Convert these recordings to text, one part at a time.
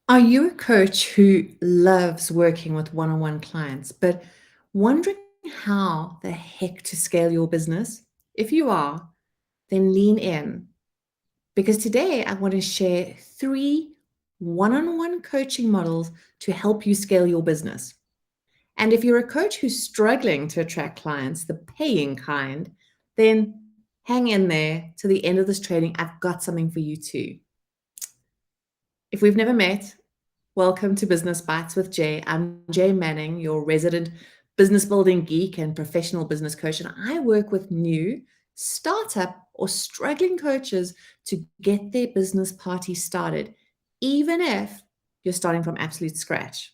Are you a coach who loves working with one on one clients, but wondering how the heck to scale your business? If you are, then lean in because today I want to share three one on one coaching models to help you scale your business. And if you're a coach who's struggling to attract clients, the paying kind, then hang in there to the end of this training. I've got something for you too. If we've never met, welcome to Business Bites with Jay. I'm Jay Manning, your resident business building geek and professional business coach, and I work with new, startup, or struggling coaches to get their business party started, even if you're starting from absolute scratch.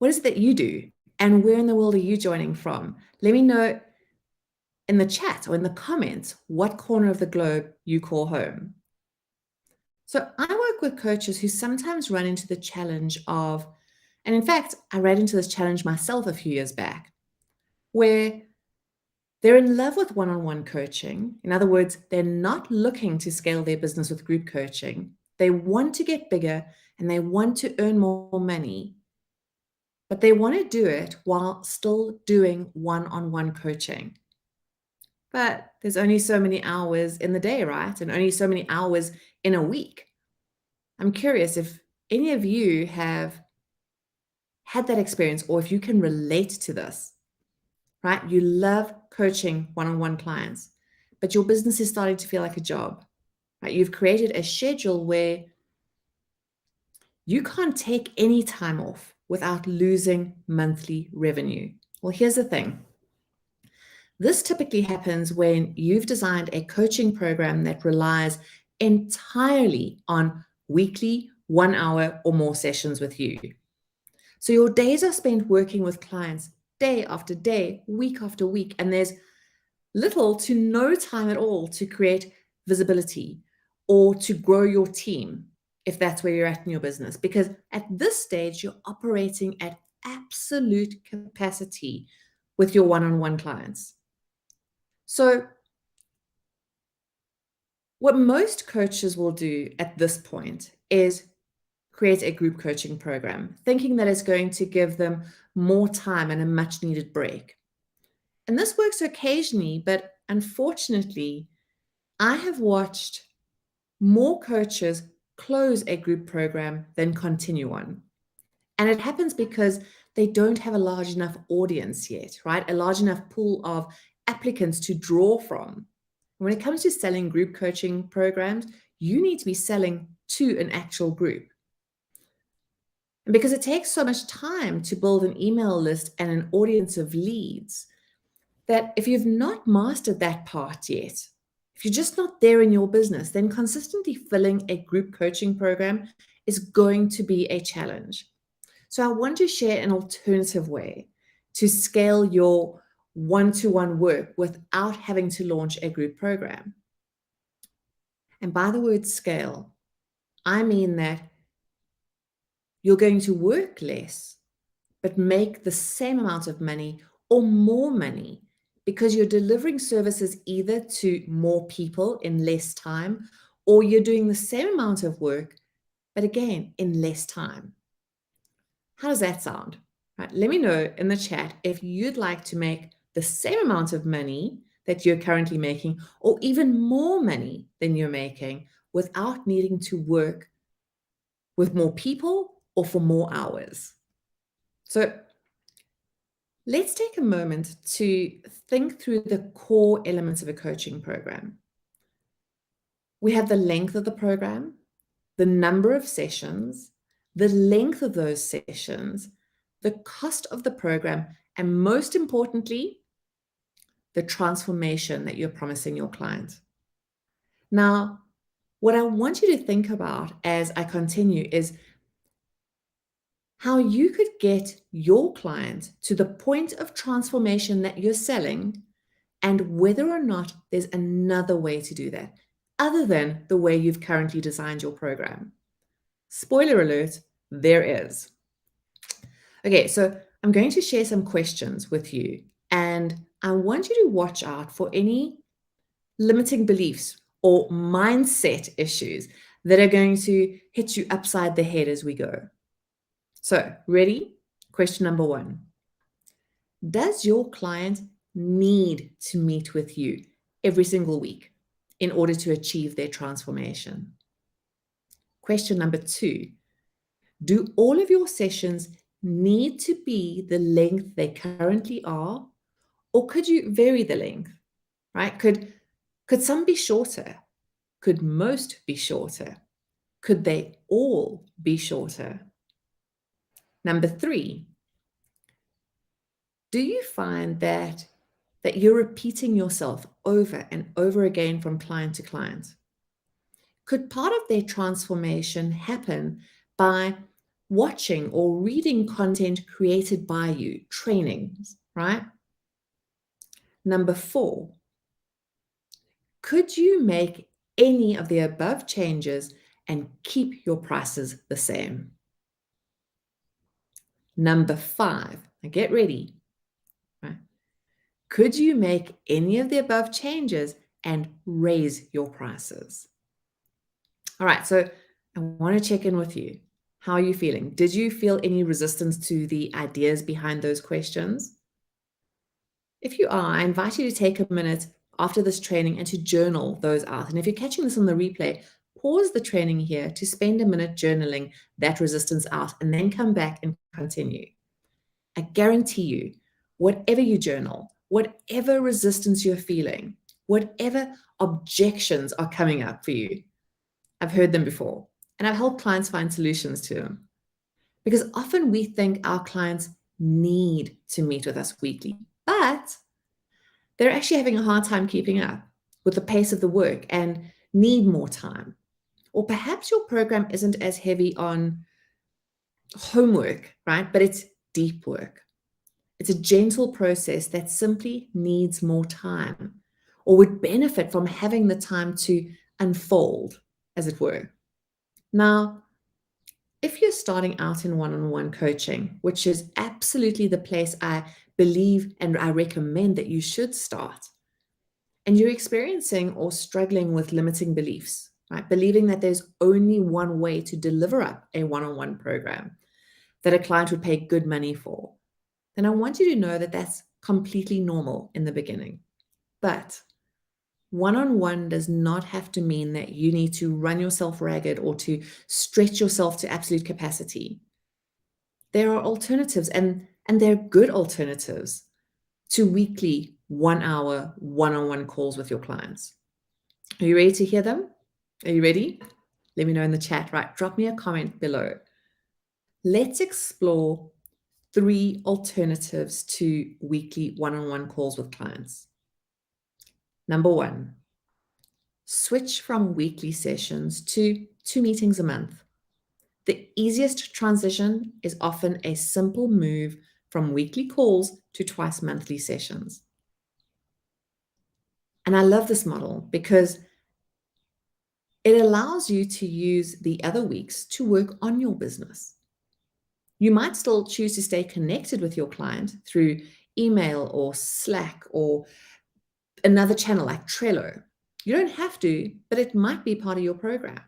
What is it that you do, and where in the world are you joining from? Let me know in the chat or in the comments what corner of the globe you call home. So I work with coaches who sometimes run into the challenge of, and in fact, I ran into this challenge myself a few years back, where they're in love with one on one coaching. In other words, they're not looking to scale their business with group coaching. They want to get bigger and they want to earn more money, but they want to do it while still doing one on one coaching. But there's only so many hours in the day, right? And only so many hours in a week. I'm curious if any of you have had that experience or if you can relate to this, right? You love coaching one on one clients, but your business is starting to feel like a job, right? You've created a schedule where you can't take any time off without losing monthly revenue. Well, here's the thing. This typically happens when you've designed a coaching program that relies entirely on weekly 1 hour or more sessions with you. So your days are spent working with clients day after day, week after week, and there's little to no time at all to create visibility or to grow your team if that's where you're at in your business. Because at this stage, you're operating at absolute capacity with your one on one clients. So, what most coaches will do at this point is create a group coaching program, thinking that it's going to give them more time and a much needed break. And this works occasionally, but unfortunately, I have watched more coaches close a group program than continue one. And it happens because they don't have a large enough audience yet, right? A large enough pool of applicants to draw from. When it comes to selling group coaching programs, you need to be selling to an actual group. And because it takes so much time to build an email list and an audience of leads, that if you've not mastered that part yet, if you're just not there in your business, then consistently filling a group coaching program is going to be a challenge. So I want to share an alternative way to scale your one-to-one work without having to launch a group program. And by the word scale, I mean that you're going to work less, but make the same amount of money or more money because you're delivering services either to more people in less time or you're doing the same amount of work, but again, in less time. How does that sound? Right, let me know in the chat if you'd like to make the same amount of money that you're currently making or even more money than you're making without needing to work with more people or for more hours. So let's take a moment to think through the core elements of a coaching program. We have the length of the program, the number of sessions, the length of those sessions, the cost of the program, and most importantly, the transformation that you're promising your client. Now, what I want you to think about as I continue is how you could get your client to the point of transformation that you're selling and whether or not there's another way to do that other than the way you've currently designed your program. Spoiler alert, there is. Okay, so I'm going to share some questions with you, and I want you to watch out for any limiting beliefs or mindset issues that are going to hit you upside the head as we go. So, ready? Question number 1. Does your client need to meet with you every single week in order to achieve their transformation? Question number 2. Do all of your sessions need to be the length they currently are, or could you vary the length, right? Could some be shorter? Could most be shorter? Could they all be shorter? Number 3, do you find that you're repeating yourself over and over again from client to client? Could part of their transformation happen by watching or reading content created by you, trainings, right? Number 4, could you make any of the above changes and keep your prices the same? Number 5, now get ready, right? Could you make any of the above changes and raise your prices? All right, so I want to check in with you. How are you feeling? Did you feel any resistance to the ideas behind those questions? If you are, I invite you to take a minute after this training and to journal those out. And if you're catching this on the replay, pause the training here to spend a minute journaling that resistance out and then come back and continue. I guarantee you, whatever you journal, whatever resistance you're feeling, whatever objections are coming up for you, I've heard them before, and I've helped clients find solutions to them. Because often we think our clients need to meet with us weekly, but they're actually having a hard time keeping up with the pace of the work and need more time. Or perhaps your program isn't as heavy on homework, right? But it's deep work. It's a gentle process that simply needs more time or would benefit from having the time to unfold, as it were. Now, if you're starting out in one-on-one coaching, which is absolutely the place I believe and I recommend that you should start, and you're experiencing or struggling with limiting beliefs, right? Believing that there's only one way to deliver up a one-on-one program that a client would pay good money for, then I want you to know that that's completely normal in the beginning. But one-on-one does not have to mean that you need to run yourself ragged or to stretch yourself to absolute capacity. There are alternatives, and they're good alternatives to weekly 1-hour one-on-one calls with your clients. Are you ready to hear them? Are you ready? Let me know in the chat, right? Drop me a comment below. Let's explore 3 alternatives to weekly one-on-one calls with clients. Number 1, switch from weekly sessions to 2 meetings a month. The easiest transition is often a simple move from weekly calls to twice monthly sessions. And I love this model because it allows you to use the other weeks to work on your business. You might still choose to stay connected with your client through email or Slack or another channel like Trello. You don't have to, but it might be part of your program.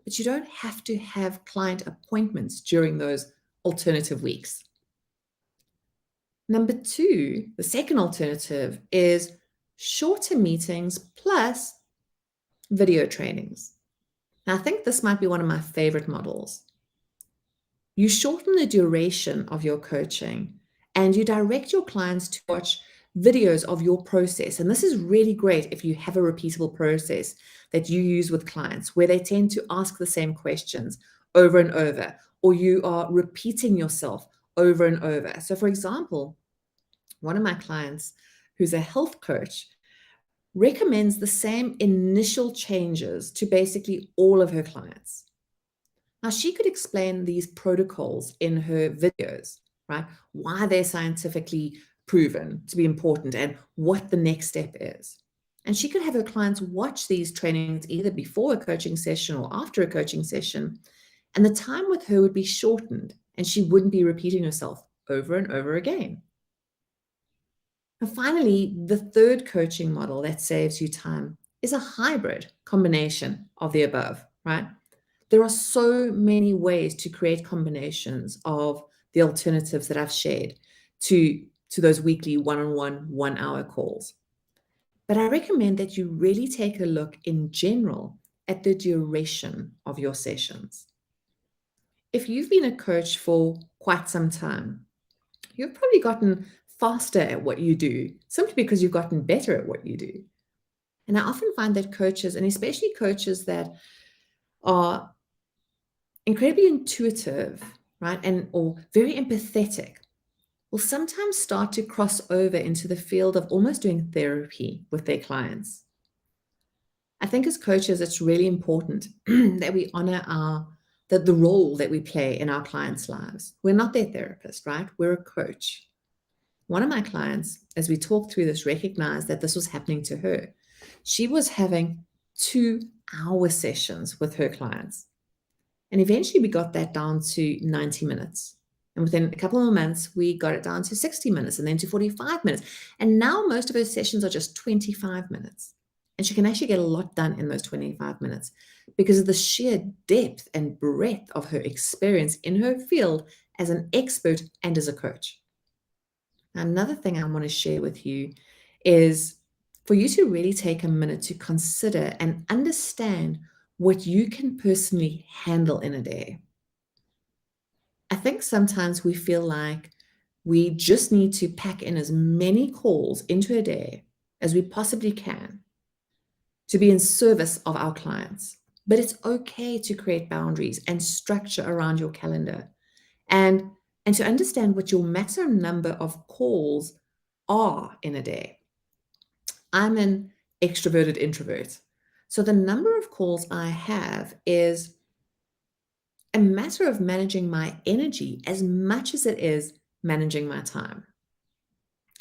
But you don't have to have client appointments during those alternative weeks. Number 2, the second alternative is shorter meetings plus video trainings. Now, I think this might be one of my favorite models. You shorten the duration of your coaching and you direct your clients to watch videos of your process. And this is really great if you have a repeatable process that you use with clients where they tend to ask the same questions over and over, or you are repeating yourself over and over. So, for example, one of my clients who's a health coach recommends the same initial changes to basically all of her clients. Now, she could explain these protocols in her videos, right? Why they're scientifically proven to be important and what the next step is. And she could have her clients watch these trainings either before a coaching session or after a coaching session. And the time with her would be shortened and she wouldn't be repeating herself over and over again. And finally, the third coaching model that saves you time is a hybrid combination of the above. right? There are so many ways to create combinations of the alternatives that I've shared to those weekly one-on-one 1-hour calls. But I recommend that you really take a look in general at the duration of your sessions. If you've been a coach for quite some time, you've probably gotten faster at what you do simply because you've gotten better at what you do. And I often find that coaches, and especially coaches that are incredibly intuitive, right, and or very empathetic, will sometimes start to cross over into the field of almost doing therapy with their clients. I think as coaches, it's really important that we honor the role that we play in our clients' lives. We're not their therapist, right? We're a coach. One of my clients, as we talked through this, recognized that this was happening to her. She was having 2-hour sessions with her clients. And eventually we got that down to 90 minutes. And within a couple of months, we got it down to 60 minutes and then to 45 minutes. And now most of her sessions are just 25 minutes. And she can actually get a lot done in those 25 minutes because of the sheer depth and breadth of her experience in her field as an expert and as a coach. Now, another thing I want to share with you is for you to really take a minute to consider and understand what you can personally handle in a day. I think sometimes we feel like we just need to pack in as many calls into a day as we possibly can to be in service of our clients. But it's okay to create boundaries and structure around your calendar and to understand what your maximum number of calls are in a day. I'm an extroverted introvert. So the number of calls I have is a matter of managing my energy as much as it is managing my time.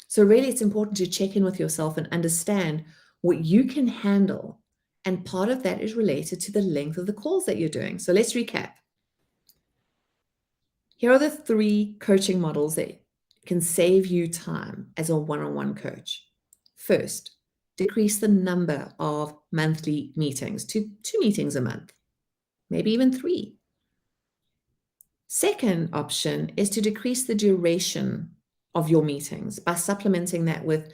So really it's important to check in with yourself and understand what you can handle. And part of that is related to the length of the calls that you're doing. So let's recap. Here are the 3 coaching models that can save you time as a one-on-one coach. First, decrease the number of monthly meetings to 2 meetings a month, maybe even 3. Second option is to decrease the duration of your meetings by supplementing that with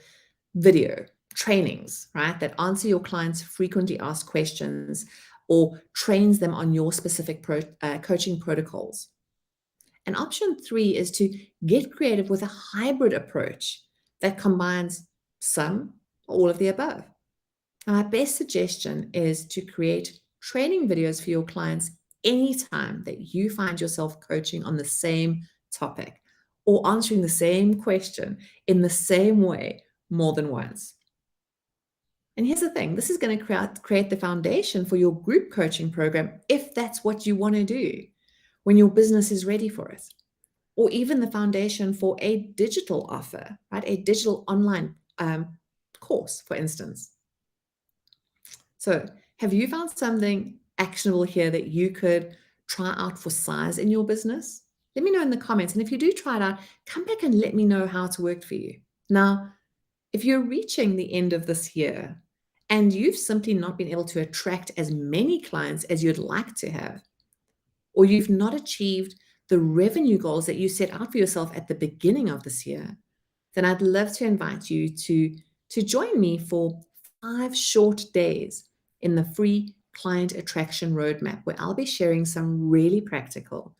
video trainings, right? That answer your clients' frequently asked questions or trains them on your specific coaching protocols. And option 3 is to get creative with a hybrid approach that combines some or all of the above. And my best suggestion is to create training videos for your clients anytime that you find yourself coaching on the same topic or answering the same question in the same way more than once. And here's the thing, this is going to create the foundation for your group coaching program if that's what you want to do when your business is ready for it. Or even the foundation for a digital offer, right? A digital online course, for instance. So have you found something actionable here that you could try out for size in your business? Let me know in the comments. And if you do try it out, come back and let me know how it's worked for you. Now, if you're reaching the end of this year and you've simply not been able to attract as many clients as you'd like to have, or you've not achieved the revenue goals that you set out for yourself at the beginning of this year, then I'd love to invite you to join me for 5 short days in the free client attraction roadmap, where I'll be sharing some really practical,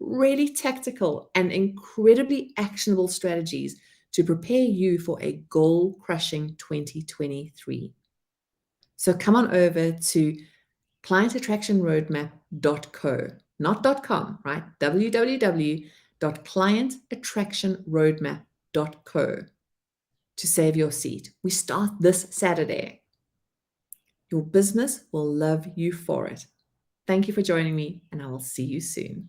really tactical, and incredibly actionable strategies to prepare you for a goal-crushing 2023. So come on over to clientattractionroadmap.co, not .com, right? www.clientattractionroadmap.co to save your seat. We start this Saturday. Your business will love you for it. Thank you for joining me, and I will see you soon.